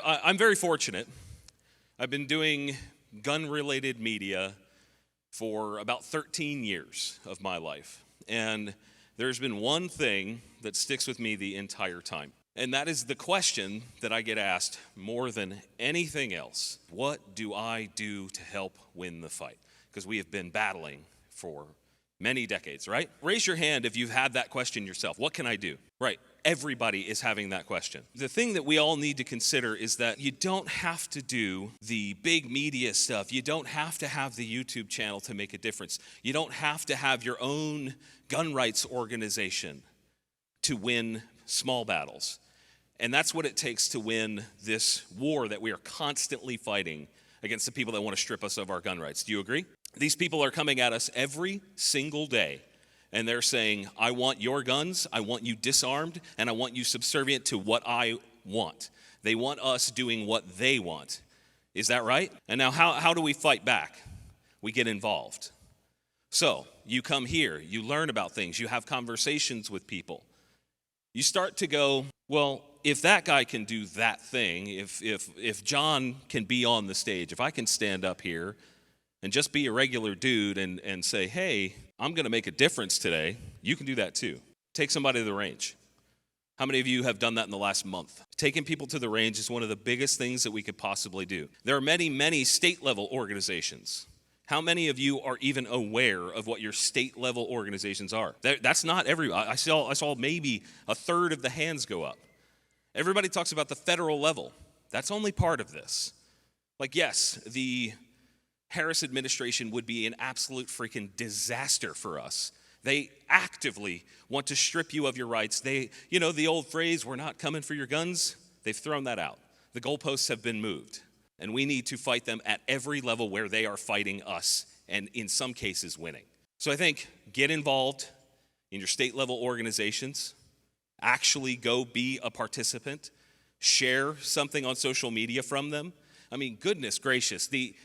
I'm very fortunate. I've been doing gun-related media for about 13 years of my life. And there's been one thing that sticks with me the entire time. And that is the question that I get asked more than anything else. What do I do to help win the fight? Because we have been battling for many decades, right? Raise your hand if you've had that question yourself. What can I do? Right. Everybody is having that question. The thing that we all need to consider is that you don't have to do the big media stuff. You don't have to have the YouTube channel to make a difference. You don't have to have your own gun rights organization to win small battles. And that's what it takes to win this war that we are constantly fighting against the people that want to strip us of our gun rights. Do you agree? These people are coming at us every single day, and they're saying, I want your guns, I want you disarmed, and I want you subservient to what I want. They want us doing what they want. Is that right? And now how do we fight back? We get involved. So you come here, you learn about things, you have conversations with people. You start to go, well, if that guy can do that thing, if John can be on the stage, if I can stand up here and just be a regular dude and say, hey, I'm going to make a difference today, you can do that too. Take somebody to the range. How many of you have done that in the last month? Taking people to the range is one of the biggest things that we could possibly do. There are many, many state-level organizations. How many of you are even aware of what your state-level organizations are? That's not everybody. I saw maybe a third of the hands go up. Everybody talks about the federal level. That's only part of this. Like, yes, the Harris administration would be an absolute freaking disaster for us. They actively want to strip you of your rights. The old phrase, we're not coming for your guns, they've thrown that out. The goalposts have been moved. And we need to fight them at every level where they are fighting us, and in some cases winning. So I think get involved in your state level organizations, actually go be a participant, share something on social media from them. I mean, goodness gracious, the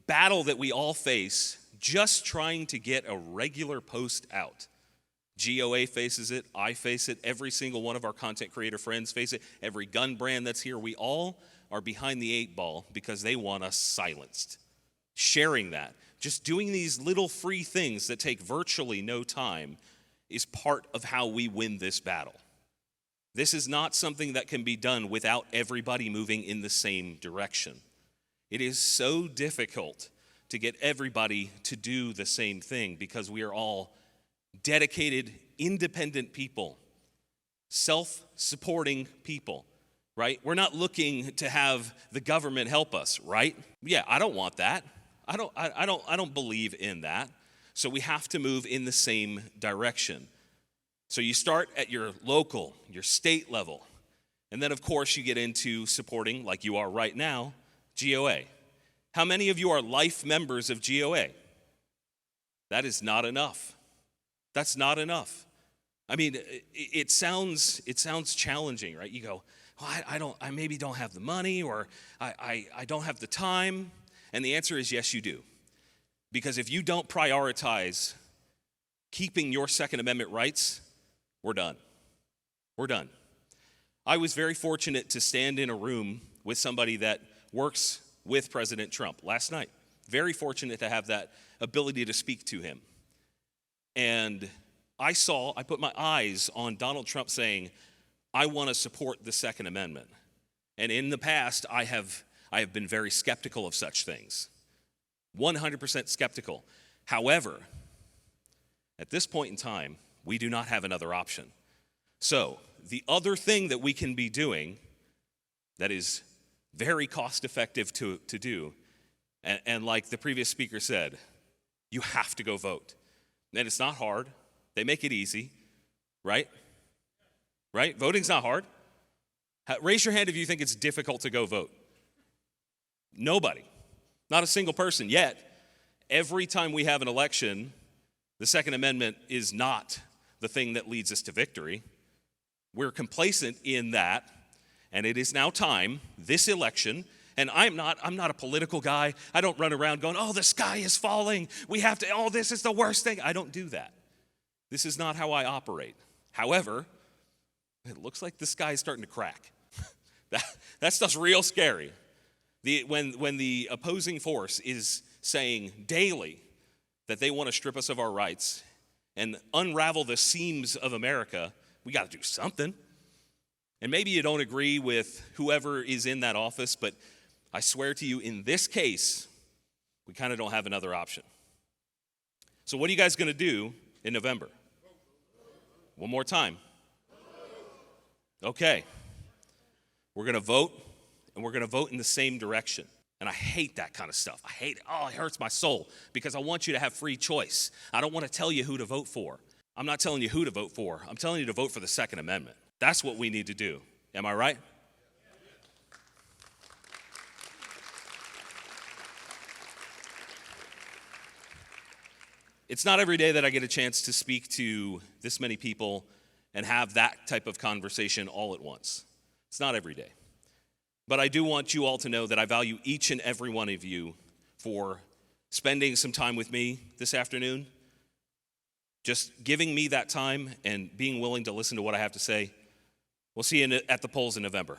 battle that we all face just trying to get a regular post out. GOA faces it, I face it, every single one of our content creator friends face it, every gun brand that's here, we all are behind the eight ball because they want us silenced. Sharing that, just doing these little free things that take virtually no time is part of how we win this battle. This is not something that can be done without everybody moving in the same direction. It is so difficult to get everybody to do the same thing because we are all dedicated, independent people, self-supporting people. Right? We're not looking to have the government help us, right? Yeah, I don't want that. I don't believe in that. So we have to move in the same direction. So you start at your local, your state level, and then of course you get into supporting, like you are right now, GOA. How many of you are life members of GOA? That is not enough. That's not enough. I mean, it sounds challenging, right? You go, well, I maybe don't have the money, or I don't have the time. And the answer is yes, you do. Because if you don't prioritize keeping your Second Amendment rights, we're done. We're done. I was very fortunate to stand in a room with somebody that works with President Trump last night. Very fortunate to have that ability to speak to him. And I put my eyes on Donald Trump saying, I want to support the Second Amendment. And in the past, I have been very skeptical of such things. 100% skeptical. However, at this point in time, we do not have another option. So, the other thing that we can be doing that is very cost-effective to do, and like the previous speaker said, you have to go vote. And it's not hard. They make it easy, right? Right? Voting's not hard. Raise your hand if you think it's difficult to go vote. Nobody. Not a single person. Yet, every time we have an election, the Second Amendment is not the thing that leads us to victory. We're complacent in that, and it is now time, this election, and I'm not a political guy. I don't run around going, oh, the sky is falling. This is the worst thing. I don't do that. This is not how I operate. However, it looks like the sky is starting to crack. That stuff's real scary. When the opposing force is saying daily that they want to strip us of our rights and unravel the seams of America, we got to do something. And maybe you don't agree with whoever is in that office, but I swear to you, in this case, we kind of don't have another option. So what are you guys going to do in November? One more time. Okay. We're going to vote, and we're going to vote in the same direction. And I hate that kind of stuff. I hate it. Oh, it hurts my soul because I want you to have free choice. I don't want to tell you who to vote for. I'm not telling you who to vote for. I'm telling you to vote for the Second Amendment. That's what we need to do. Am I right? It's not every day that I get a chance to speak to this many people and have that type of conversation all at once. It's not every day. But I do want you all to know that I value each and every one of you for spending some time with me this afternoon, just giving me that time and being willing to listen to what I have to say. We'll see you at the polls in November.